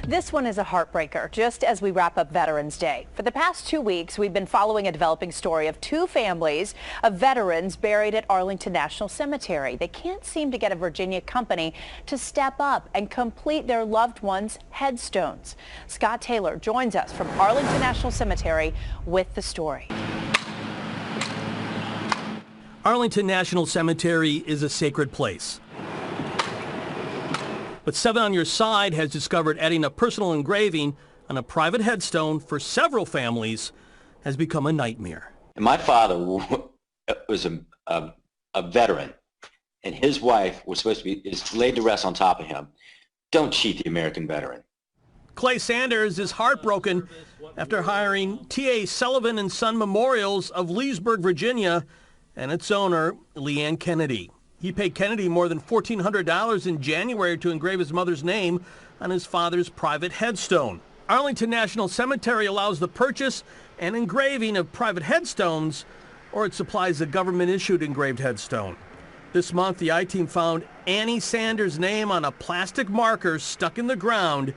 This one is a heartbreaker, just as we wrap up Veterans Day. For the past 2 weeks, we've been following a developing story of two families of veterans buried at Arlington National Cemetery. They can't seem to get a Virginia company to step up and complete their loved ones' headstones. Scott Taylor joins us from Arlington National Cemetery with the story. Arlington National Cemetery is a sacred place. But Seven on Your Side has discovered adding a personal engraving on a private headstone for several families has become a nightmare. My father was a veteran, and his wife was supposed to be laid to rest on top of him. Don't cheat the American veteran. Clay Sanders is heartbroken after hiring T.A. Sullivan and Son Memorials of Leesburg, Virginia, and its owner, Leanne Kennedy. He paid Kennedy more than $1,400 in January to engrave his mother's name on his father's private headstone. Arlington National Cemetery allows the purchase and engraving of private headstones, or it supplies a government-issued engraved headstone. This month, the I-Team found Annie Sanders' name on a plastic marker stuck in the ground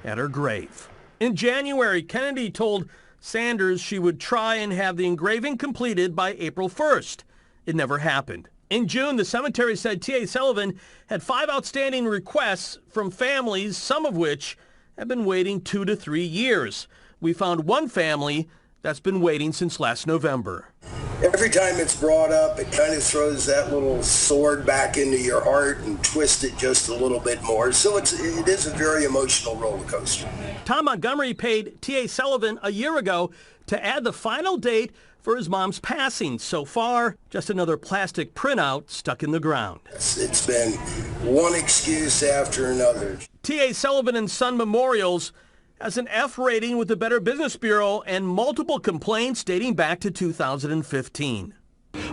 at her grave. In January, Kennedy told Sanders she would try and have the engraving completed by April 1st. It never happened. In June, the cemetery said T.A. Sullivan had 5 outstanding requests from families, some of which have been waiting 2 to 3 years. We found one family that's been waiting since last November. Every time it's brought up, it kind of throws that little sword back into your heart and twists it just a little bit more. So it is a very emotional roller coaster. Tom Montgomery paid T.A. Sullivan a year ago to add the final date for his mom's passing. So far, just another plastic printout stuck in the ground. It's been one excuse after another. T.A. Sullivan and Son Memorials has an F rating with the Better Business Bureau and multiple complaints dating back to 2015.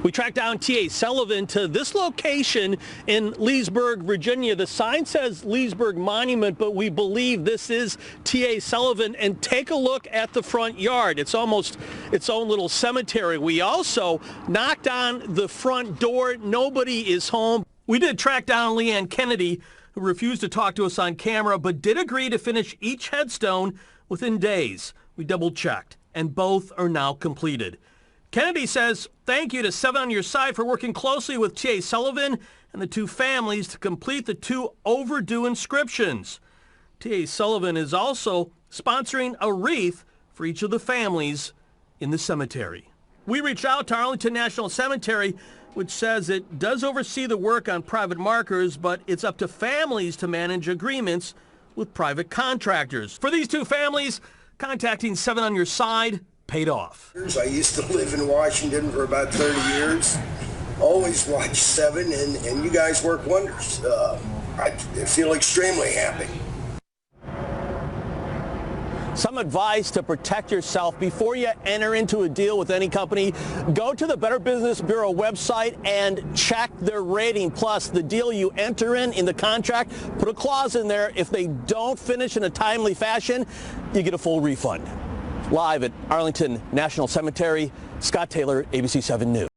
We tracked down T.A. Sullivan to this location in Leesburg, Virginia. The sign says Leesburg Monument, but we believe this is T.A. Sullivan. And take a look at the front yard. It's almost its own little cemetery. We also knocked on the front door. Nobody is home. We did track down Leanne Kennedy, who refused to talk to us on camera, but did agree to finish each headstone within days. We double-checked, and both are now completed. Kennedy says, thank you to Seven on Your Side for working closely with T.A. Sullivan and the two families to complete the 2 overdue inscriptions. T.A. Sullivan is also sponsoring a wreath for each of the families in the cemetery. We reached out to Arlington National Cemetery, which says it does oversee the work on private markers, but it's up to families to manage agreements with private contractors. For these two families, contacting Seven on Your Side paid off. I used to live in Washington for about 30 years. Always watched Seven, and you guys work wonders. I feel extremely happy. Some advice to protect yourself before you enter into a deal with any company. Go to the Better Business Bureau website and check their rating. Plus, the deal you enter in the contract, put a clause in there. If they don't finish in a timely fashion, you get a full refund. Live at Arlington National Cemetery, Scott Taylor, ABC 7 News.